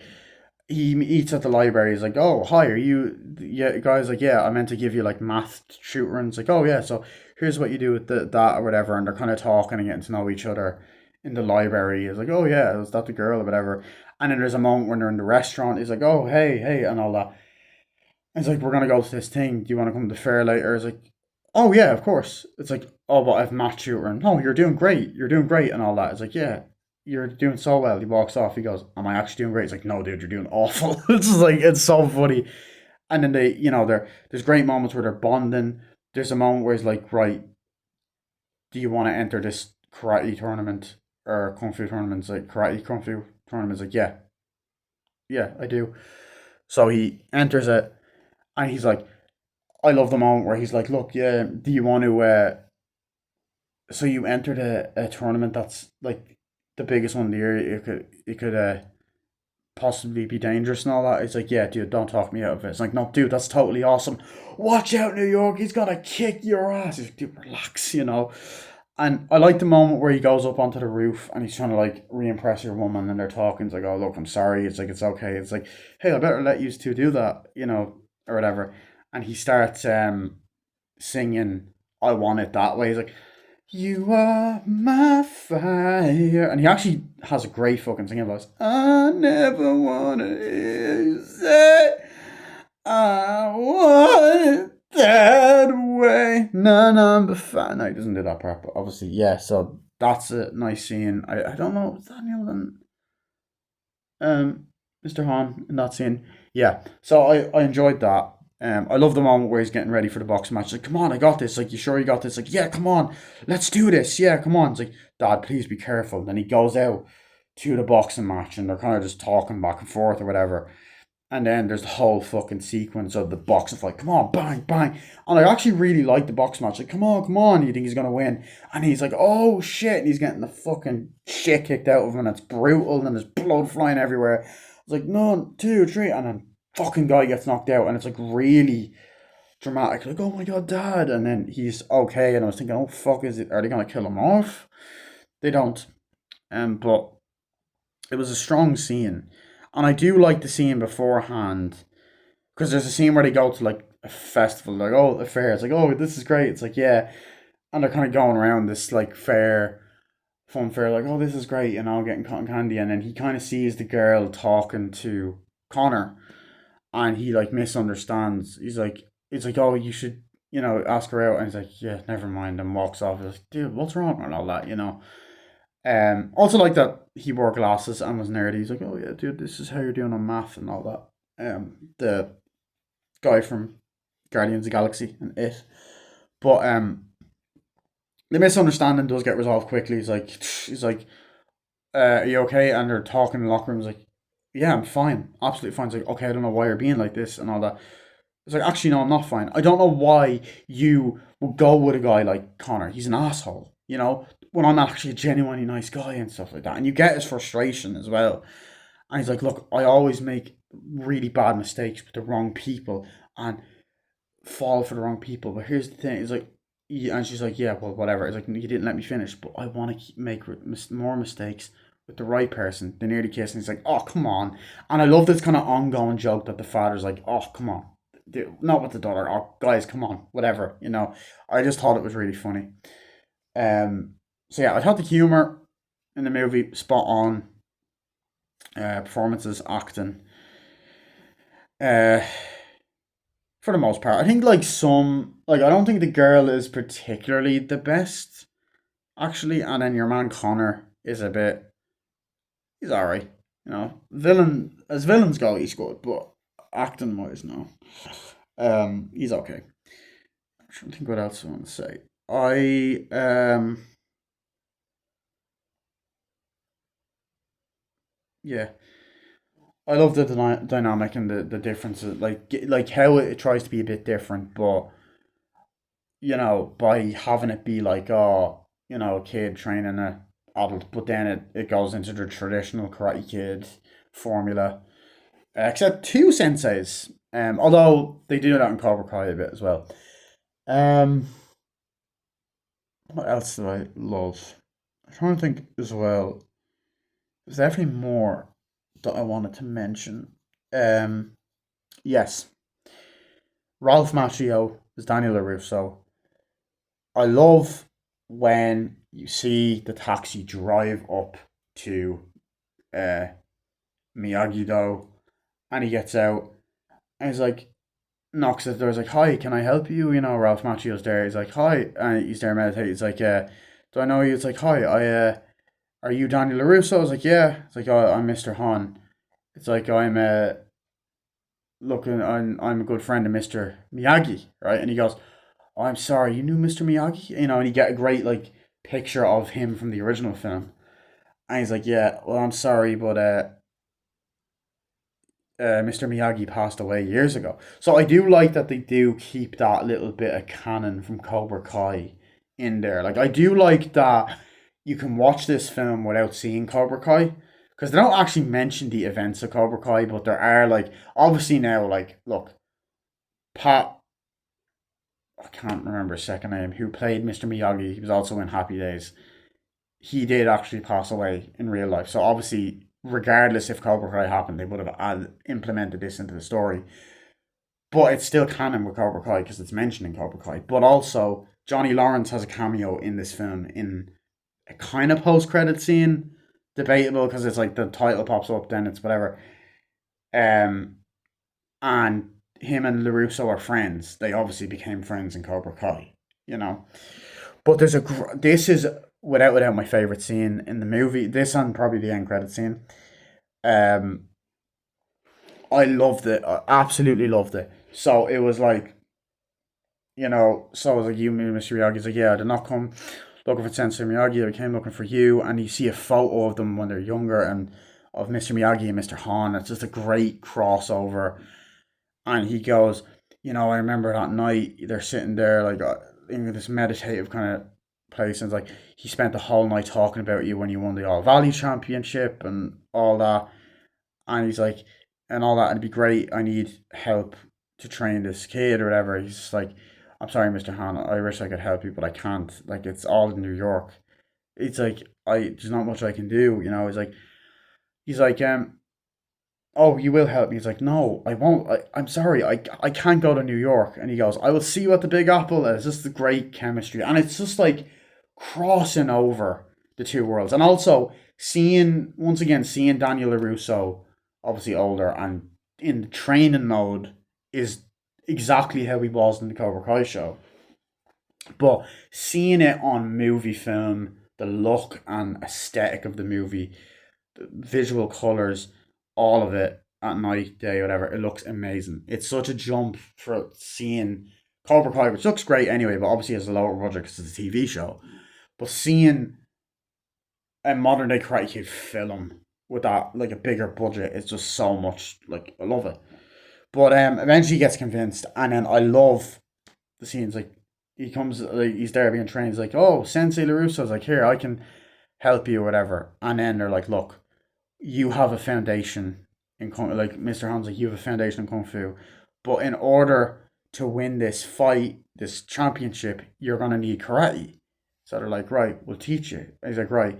he eats at the library. He's like, "Oh, hi, are you?" Yeah, guys, like, "Yeah, I meant to give you like math tutor." And it's like, "Oh yeah, so here's what you do with that or whatever." And they're kind of talking and getting to know each other in the library. It's like, "Oh yeah, is that the girl or whatever?" And then there's a moment when they're in the restaurant. He's like, "Oh hey hey," and all that. And it's like, "We're gonna go to this thing. Do you want to come to the fair later?" It's like, oh yeah, of course. It's like, oh, but I've matched you, and no, you're doing great, and all that. It's like, yeah, you're doing so well. He walks off. He goes, am I actually doing great? It's like, no, dude, you're doing awful. It's just like, it's so funny. And then there's great moments where they're bonding. There's a moment where he's like, right, do you want to enter this karate tournament or kung fu tournament? It's like, karate kung fu tournament. It's like, yeah, yeah, I do. So he enters it, and he's like, I love the moment where he's like, look, yeah, do you want to so you entered a tournament that's like the biggest one of the year. It could possibly be dangerous and all that. It's like, yeah, dude, don't talk me out of it. It's like, no, dude, that's totally awesome. Watch out, New York, he's gonna kick your ass. He's like, dude, relax. And I like the moment where he goes up onto the roof and he's trying to like re-impress your woman, and they're talking. It's like, oh look, I'm sorry. It's like, it's okay. It's like, hey, I better let you two do that, or whatever. And he starts singing I Want It That Way. He's like, you are my fire. And he actually has a great fucking singing voice. I never wanna hear you say I want it that way. No, number five. No, he doesn't do that part, but obviously, yeah, so that's a nice scene. I don't know, was Daniel and Mr. Han in that scene? Yeah. So I enjoyed that. I love the moment where he's getting ready for the boxing match. Like, come on, I got this. Like, you sure you got this? Like, yeah, come on, let's do this. Yeah, come on. It's like, Dad, please be careful. Then he goes out to the boxing match, and they're kind of just talking back and forth or whatever. And then there's the whole fucking sequence of the boxing fight. Come on, bang, bang. And I actually really like the box match. Like, come on, come on. You think he's going to win. And he's like, oh, shit. And he's getting the fucking shit kicked out of him. And it's brutal. And there's blood flying everywhere. It's like, no, two, three. And then fucking guy gets knocked out. And it's like really dramatic. Like, oh my God, Dad. And then he's okay. And I was thinking, oh, fuck, are they going to kill him off? They don't. But it was a strong scene. And I do like the scene beforehand, because there's a scene where they go to like a festival, like, oh, a fair. It's like, oh, this is great. It's like, yeah. And they're kind of going around this like fair, fun fair, like, oh, this is great, getting cotton candy. And then he kind of sees the girl talking to Connor, and he like misunderstands. It's like, oh, you should, ask her out. And he's like, yeah, never mind, and walks off. He's like, dude, what's wrong and all that. Also like that he wore glasses and was nerdy. He's like, oh yeah, dude, this is how you're doing on math and all that. The guy from Guardians of the Galaxy and it. But the misunderstanding does get resolved quickly. He's like, are you okay? And they're talking in the locker room. He's like, yeah, I'm fine, absolutely fine. He's like, okay, I don't know why you're being like this and all that. It's like, actually, no, I'm not fine. I don't know why you would go with a guy like Connor. He's an asshole, when I'm actually a genuinely nice guy and stuff like that. And you get his frustration as well. And he's like, look, I always make really bad mistakes with the wrong people and fall for the wrong people. But here's the thing: it's like, yeah, and she's like, yeah, well, whatever. It's like, you didn't let me finish, but I want to make more mistakes with the right person. They nearly kiss, and he's like, oh, come on. And I love this kind of ongoing joke that the father's like, oh, come on. Not with the daughter. Oh, guys, come on, whatever. I just thought it was really funny. So yeah, I thought the humor in the movie spot on. Performances, acting. Uh, for the most part. I think I don't think the girl is particularly the best actually, and then your man Connor is he's alright. Villains go, he's good, but acting wise, no. He's okay. I'm trying to think what else I want to say. Yeah, I love the dynamic and the differences, like how it tries to be a bit different, but by having it be like, oh, a kid training a adult, but then it goes into the traditional Karate Kid formula. Except two senseis. Although they do that in Cobra Kai a bit as well. Um, what else do I love? I'm trying to think as well. There's definitely more that I wanted to mention. Um, yes, Ralph Macchio is Daniel LaRusso. I love when you see the taxi drive up to uh, Miyagi Do, and he gets out, and he's like, knocks at the door. He's like, "Hi, can I help you?" Ralph Macchio's there. He's like, "Hi," and he's there meditating. He's like, "Do I know you?" It's like, "Hi, are you Daniel LaRusso?" I was like, "Yeah." It's like, "Oh, I'm Mr. Han." It's like, I'm a good friend of Mr. Miyagi, right?" And he goes, "Oh, I'm sorry, you knew Mr. Miyagi?" And you get a great like picture of him from the original film. And he's like, "Yeah, well, I'm sorry, but Mr. Miyagi passed away years ago." So I do like that they do keep that little bit of canon from Cobra Kai in there. Like I do like that you can watch this film without seeing Cobra Kai because they don't actually mention the events of Cobra Kai, but there are like obviously now like look, Pat, I can't remember his second name, who played Mr. Miyagi. He was also in Happy Days. He did actually pass away in real life. So obviously, regardless if Cobra Kai happened, they would have implemented this into the story. But it's still canon with Cobra Kai because it's mentioned in Cobra Kai. But also, Johnny Lawrence has a cameo in this film in a kind of post-credit scene. Debatable because it's like the title pops up, then it's whatever. Um, and him and LaRusso are friends. They obviously became friends in Cobra Kai, you know. But this is without my favorite scene in the movie. This and probably the end credit scene. Um, I loved it. I absolutely loved it. So it was like, so I was like, you, Mr. Miyagi. He's like, yeah, I did not come looking for Sensei Miyagi. I came looking for you. And you see a photo of them when they're younger and of Mr. Miyagi and Mr. Han. It's just a great crossover. And he goes, I remember that night they're sitting there like in this meditative kind of place, and it's like he spent the whole night talking about you when you won the All Valley Championship and all that. And he's like, and all that, it'd be great. I need help to train this kid or whatever. He's just like, I'm sorry, Mr. Han, I wish I could help you, but I can't. Like, it's all in New York. It's like, there's not much I can do, he's like, oh, you will help me. He's like, no, I won't. I'm sorry, I can't go to New York. And he goes, I will see you at the Big Apple. It's just the great chemistry. And it's just like crossing over the two worlds. And also once again, seeing Daniel LaRusso, obviously older and in the training mode, is exactly how he was in the Cobra Kai show. But seeing it on movie film the look and aesthetic of the movie, the visual colors, all of it at night, day, whatever. It looks amazing. It's such a jump for seeing Cobra Kai, which looks great anyway, but obviously has a lower budget because it's a TV show. But seeing a modern day Karate Kid film with that like a bigger budget, it's just so much like I love it. But eventually he gets convinced, and then I love the scenes like he comes like he's there being trained. He's like, "Oh, Sensei Larusso's like here, I can help you, or whatever." And then they're like, "Look, you have a foundation in kung, like Mr. Han's like you have a foundation in kung fu, but in order to win this fight, this championship, you're gonna need karate." So they're like, "Right, we'll teach you." And he's like, "Right."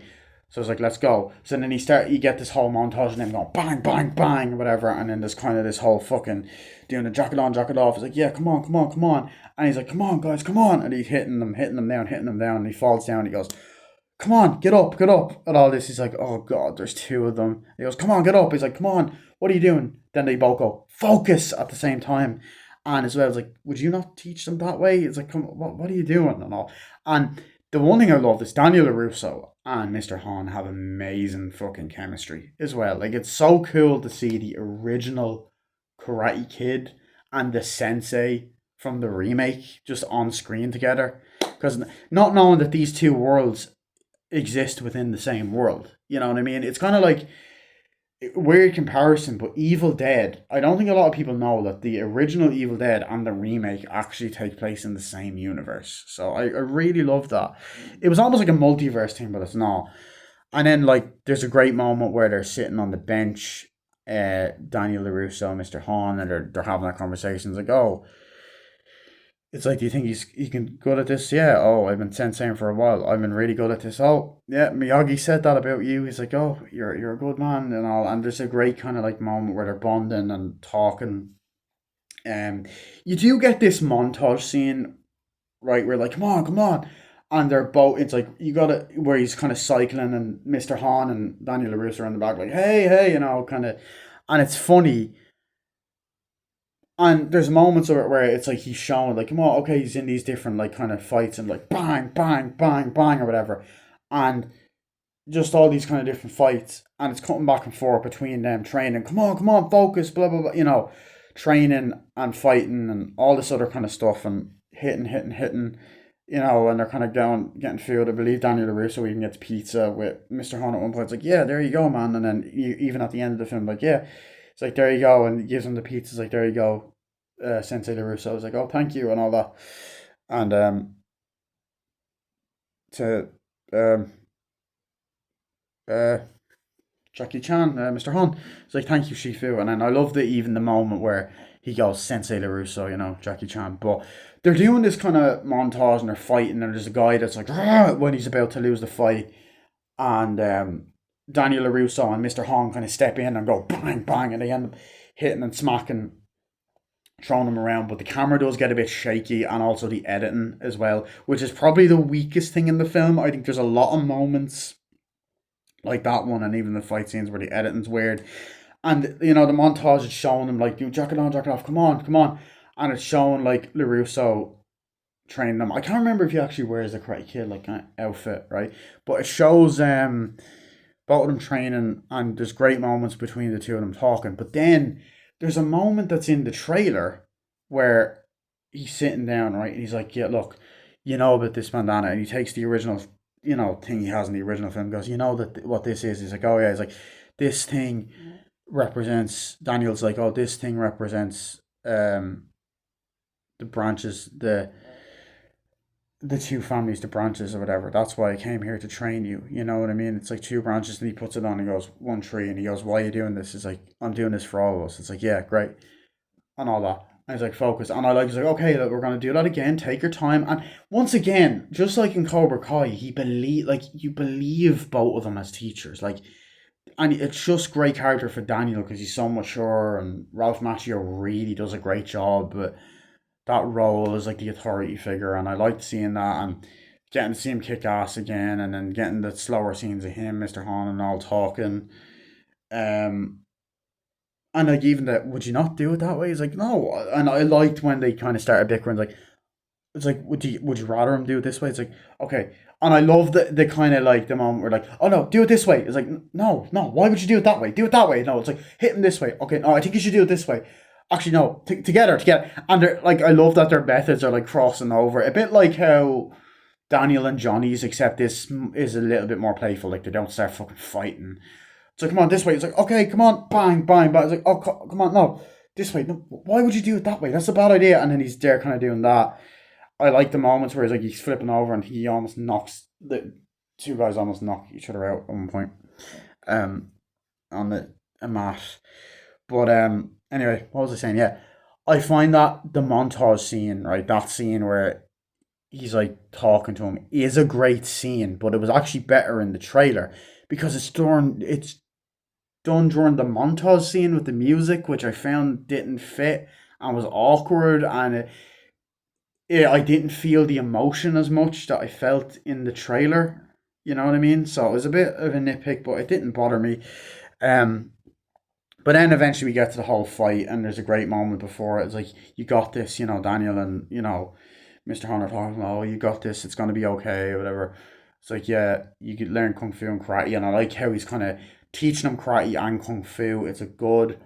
So it's like, let's go. So then you get this whole montage of him going bang, bang, bang, or whatever, and then there's kind of this whole fucking doing the jacket on, jacket off. It's like, yeah, come on, come on, come on. And he's like, come on, guys, come on. And he's hitting them down, hitting them down, and he falls down, and he goes, come on, get up, get up. And all this, he's like, oh god, there's two of them. He goes, come on, get up. He's like, come on, what are you doing? Then they both go, focus at the same time. And as well, I was like, would you not teach them that way? It's like, come on, what are you doing? And all. And the one thing I love is Daniel LaRusso and Mr. Han have amazing fucking chemistry as well. Like, it's so cool to see the original Karate Kid and the Sensei from the remake just on screen together. Because not knowing that these two worlds exist within the same world, you know what I mean? It's kind of like weird comparison, but Evil Dead. I don't think a lot of people know that the original Evil Dead and the remake actually take place in the same universe. So I really love that. It was almost like a multiverse thing, but it's not. And then like there's a great moment where they're sitting on the bench, Daniel LaRusso, Mr. Han, and they're having that conversation. It's like, oh, it's like, do you think he can good at this? Yeah. Oh, I've been senseiing for a while. I've been really good at this. Oh, yeah. Miyagi said that about you. He's like, oh, you're a good man and all. And there's a great kind of like moment where they're bonding and talking. You do get this montage scene, right? Where like, come on, come on, and they're both. It's like you got it where he's kind of cycling, and Mr. Han and Daniel LaRusso are in the back, like, hey, hey, kind of, and it's funny. And there's moments of it where it's like he's showing like, come on, okay, he's in these different like kind of fights and like bang, bang, bang, bang or whatever, and just all these kind of different fights, and it's cutting back and forth between them training. Come on, focus, blah blah blah. Training and fighting and all this other kind of stuff and hitting. And they're kind of getting food. I believe Daniel LaRusso even gets pizza with Mr. Han at one point. It's like, yeah, there you go, man. And then even at the end of the film, like, yeah, it's like, there you go, and he gives him the pizza. It's like, there you go, Sensei LaRusso. I was like, oh, thank you, and all that. And to um uh Jackie Chan, Mr. Han, it's like, thank you, Shifu. And then I love even the moment where he goes Sensei LaRusso, Jackie Chan. But they're doing this kind of montage and they're fighting, and there's a guy that's like, "Rah!" when he's about to lose the fight, and Daniel LaRusso and Mr. Han kind of step in and go bang, bang, and they end up hitting and smacking, throwing them around. But the camera does get a bit shaky, and also the editing as well, which is probably the weakest thing in the film. I think there's a lot of moments like that one, and even the fight scenes where the editing's weird. And the montage is showing them like, do jacket on, jacket off, come on, come on. And it's showing like LaRusso training them. I can't remember if he actually wears a Karate Kid like kind of outfit, right? But it shows both of them training, and there's great moments between the two of them talking. But then there's a moment that's in the trailer where he's sitting down, right? And he's like, yeah, look, you know about this bandana. And he takes the original, thing he has in the original film, goes, you know that what this is? He's like, oh yeah. He's like, this thing represents, Daniel's like, oh, this thing represents the branches, the two families, the branches or whatever. That's why I came here to train you. You know what I mean? It's like two branches, and he puts it on and goes, one tree, and he goes, why are you doing this? It's like, I'm doing this for all of us. It's like, yeah, great. And all that. And he's like, focus. And he's like, okay, look, we're gonna do that again. Take your time. And once again, just like in Cobra Kai, you believe both of them as teachers. Like, and it's just great character for Daniel because he's so mature, and Ralph Macchio really does a great job. But that role is like the authority figure, and I liked seeing that and getting to see him kick ass again, and then getting the slower scenes of him, Mr. Han, and all talking. Um, and like even that, would you not do it that way? He's like, no. And I liked when they kind of started bickering. Like, it's like, would you rather him do it this way? It's like, okay, And I love the kind of like the moment where like, oh no, do it this way. It's like, no, no, why would you do it that way? Do it that way. No, it's like, hit him this way. Okay, no, I think you should do it this way. Actually, no, together. And they're like, I love that their methods are like crossing over. A bit like how Daniel and Johnny's, except this is a little bit more playful. Like, they don't start fucking fighting. It's like, come on, this way. It's like, okay, come on, bang, bang, bang. It's like, oh, come on, no, this way. No, why would you do it that way? That's a bad idea. And then he's there kind of doing that. I like the moments where he's like he's flipping over and he almost knocks the two guys almost knock each other out at one point, um, on the a mat. But anyway, what was I saying? Yeah, I find that the montage scene, right, that scene where he's like talking to him, is a great scene, but it was actually better in the trailer because it's done during the montage scene with the music, which I found didn't fit and was awkward, and I didn't feel the emotion as much that I felt in the trailer. You know what I mean? So it was a bit of a nitpick, but it didn't bother me. Um, but then eventually we get to the whole fight, and there's a great moment before it. It's like, you got this, Daniel and, Mr. Hunter talking, oh, you got this, it's going to be okay, or whatever. It's like, yeah, you could learn Kung Fu and Karate, and I like how he's kind of teaching him Karate and Kung Fu. It's a good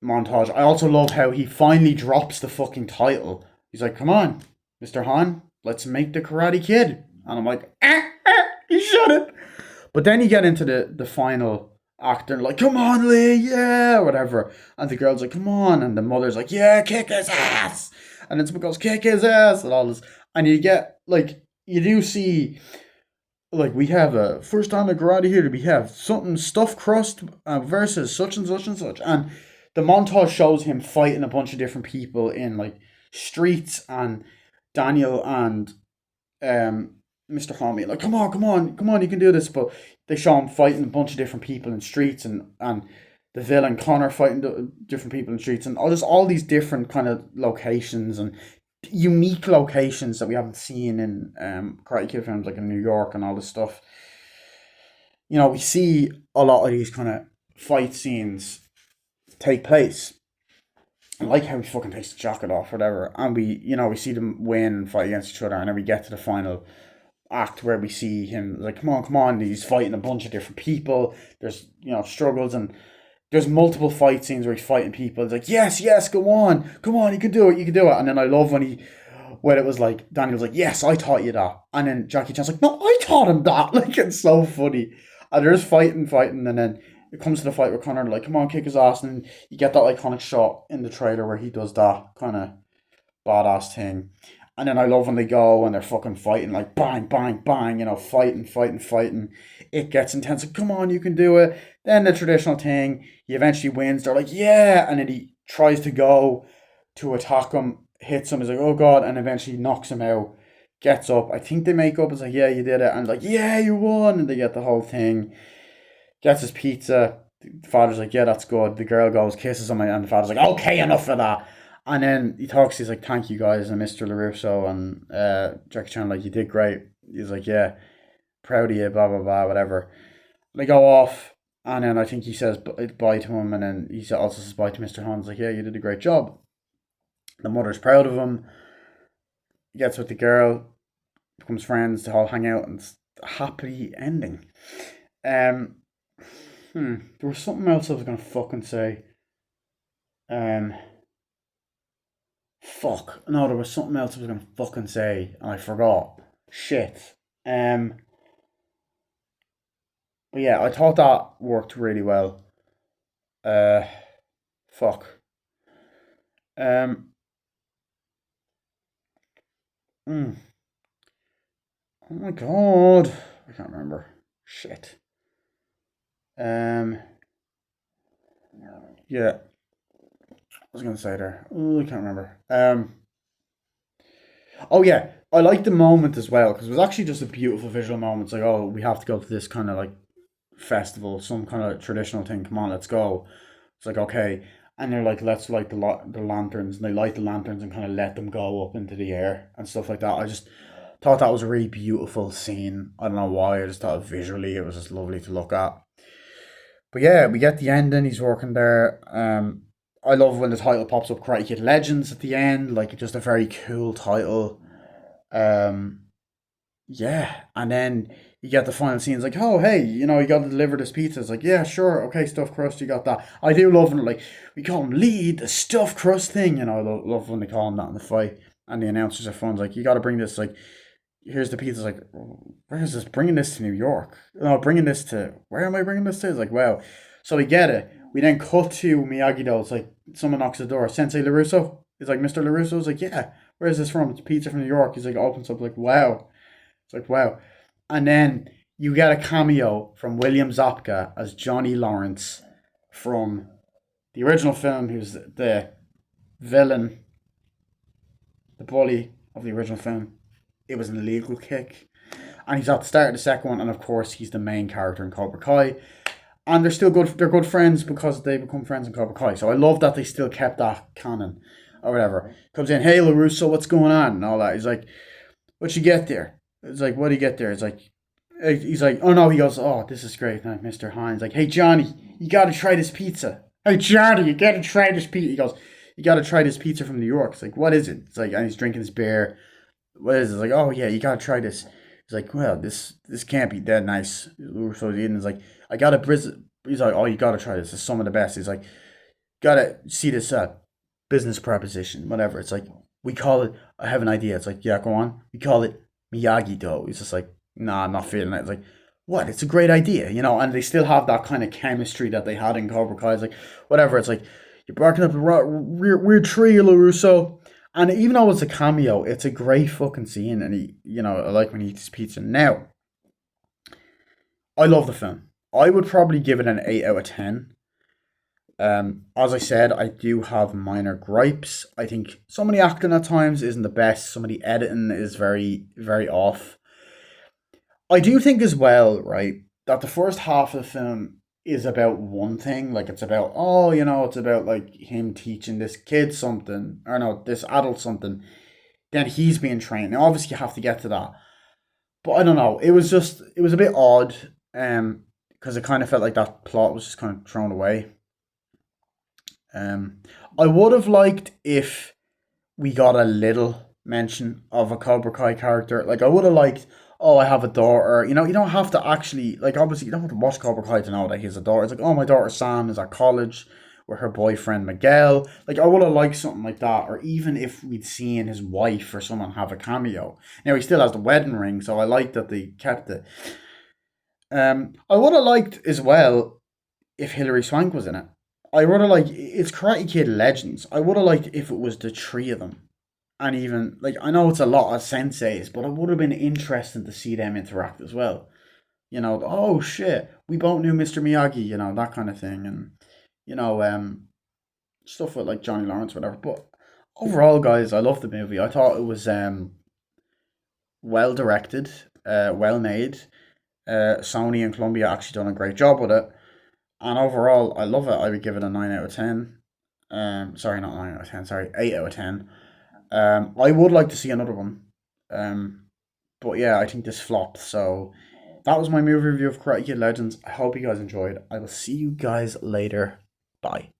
montage. I also love how he finally drops the fucking title. He's like, come on, Mr. Han, let's make the Karate Kid. And I'm like, he shouldn't. But then you get into the final act and like, come on, Lee, yeah, whatever. And the girl's like, come on. And the mother's like, yeah, kick his ass. And it's because kick his ass and all this. And you get, like, you do see, like, we have a first time at karate here, we have something stuffed crust versus such and such and such. And the montage shows him fighting a bunch of different people in, like, streets, and Daniel and Mr. Homie like, come on, come on, come on, you can do this. But they show him fighting a bunch of different people in streets, and the villain Connor fighting different people in streets, and all these different kind of locations and unique locations that we haven't seen in Karate Kid films, like in New York and all this stuff. We see a lot of these kind of fight scenes take place. I like how he fucking takes the jacket off, whatever, and we see them win and fight against each other, and then we get to the final act where we see him like, come on, come on. He's fighting a bunch of different people. There's struggles, and there's multiple fight scenes where he's fighting people. It's like, yes, yes, go on, come on, you can do it, you can do it. And then I love when it was like Daniel's like, yes, I taught you that, and then Jackie Chan's like, no, I taught him that. Like, it's so funny. And there's fighting, and then it comes to the fight with Connor, like, come on, kick his ass, and you get that iconic shot in the trailer where he does that kind of badass thing. And then I love when they go and they're fucking fighting, like, bang, bang, bang, fighting, fighting, fighting. It gets intense. Like, come on, you can do it. Then the traditional thing, he eventually wins. They're like, yeah. And then he tries to go to attack him, hits him. He's like, oh God. And eventually knocks him out, gets up. I think they make up. It's like, yeah, you did it. And like, yeah, you won. And they get the whole thing. Gets his pizza. The father's like, yeah, that's good. The girl goes, kisses him. And the father's like, okay, enough of that. And then he talks, he's like, thank you guys, and Mr. LaRusso and Jackie Chan, like, you did great. He's like, yeah, proud of you, blah, blah, blah, whatever. They go off, and then I think he says bye to him, and then he also says bye to Mr. Hans, like, yeah, you did a great job. The mother's proud of him. He gets with the girl, becomes friends, they all hang out, and it's a happy ending. There was something else I was going to fucking say. Fuck. No, there was something else I was gonna fucking say and I forgot. Shit. But yeah, I thought that worked really well. Uh Fuck. Um mm, oh my god. I can't remember. Shit. Um yeah, I was gonna say there. Oh, I can't remember. Oh yeah, I like the moment as well because it was actually just a beautiful visual moment. It's like, oh, we have to go to this kind of like festival, some kind of traditional thing. Come on, let's go. It's like, okay, and they're like, let's light the lanterns, and they light the lanterns and kind of let them go up into the air and stuff like that. I just thought that was a really beautiful scene. I don't know why. I just thought visually it was just lovely to look at. But yeah, we get the ending. He's working there. I love when the title pops up, Karate Kid Legends at the end. Like, just a very cool title. Um, Yeah, and then you get the final scene. It's like, oh hey, you got to deliver this pizza. It's like, yeah, sure, okay, stuffed crust, you got that. I do love when like we call him Lead the stuffed crust thing. I love when they call him that in the fight. And the announcers are fun. Like, you got to bring this. Like, here's the pizza. It's like, where is this? Bringing this to New York? No, bringing this to where am I bringing this to? It's like, wow. So we get it. We then cut to Miyagi Do. It's like someone knocks at the door. Sensei Larusso. It's like Mr. Larusso. It's like, yeah. Where is this from? It's pizza from New York. He's like opens up like, wow. It's like, wow. And then you get a cameo from William Zapka as Johnny Lawrence from the original film. He was the villain, the bully of the original film. It was an illegal kick. And he's at the start of the second one, and of course, he's the main character in Cobra Kai. And they're still good. They're good friends because they become friends in Cobra Kai. So I love that they still kept that canon or whatever. Comes in, hey Larusso, what's going on, and all that. He's like, what you get there? It's like, what do you get there? It's like, he's like, oh no, he goes, oh, this is great, Mr. Hines. Like, hey Johnny, you got to try this pizza. Hey Johnny, you got to try this pizza. He goes, you got to try this pizza from New York. It's like, what is it? It's like, and he's drinking his beer. What is it? It's like, oh yeah, you got to try this. He's like, well, this can't be that nice. So he's eating. It's like, I got a bris. He's like, oh, you got to try this. It's some of the best. He's like, gotta see this business proposition, whatever. It's like, we call it, I have an idea. It's like, yeah, go on. We call it Miyagi Do. He's just like, nah, I'm not feeling it. It's like, what? It's a great idea, and they still have that kind of chemistry that they had in Cobra Kai. It's like, whatever. It's like, you're barking up a weird tree, LaRusso. And even though it's a cameo, it's a great fucking scene. And I like when he eats his pizza. Now, I love the film. I would probably give it an 8 out of 10. As I said, I do have minor gripes. I think some of the acting at times isn't the best. Some of the editing is very, very off. I do think as well, right, that the first half of the film is about one thing. Like, it's about, it's about like him teaching this kid something, or no, this adult something. Then he's being trained. Now, obviously, you have to get to that. But I don't know. It was a bit odd. Because it kind of felt like that plot was just kind of thrown away. Um, I would have liked if we got a little mention of a Cobra Kai character. Like, I would have liked, oh, I have a daughter. You don't have to actually, like, obviously, you don't have to watch Cobra Kai to know that he has a daughter. It's like, oh, my daughter Sam is at college with her boyfriend Miguel. Like, I would have liked something like that. Or even if we'd seen his wife or someone have a cameo. Now, he still has the wedding ring, so I like that they kept it. I would have liked as well if Hilary Swank was in it. I would have liked, it's Karate Kid Legends. I would have liked if it was the three of them. And even, like, I know it's a lot of senseis, but it would have been interesting to see them interact as well. Oh shit, we both knew Mr. Miyagi, that kind of thing. And, you know, um, stuff with like Johnny Lawrence, whatever. But overall, guys, I love the movie. I thought it was well directed, well made. Sony and Columbia actually done a great job with it. And overall, I love it. I would give it a 9 out of 10. Sorry, not 9 out of 10. Sorry, 8 out of 10. I would like to see another one. But yeah, I think this flopped. So that was my movie review of Karate Kid Legends. I hope you guys enjoyed. I will see you guys later. Bye.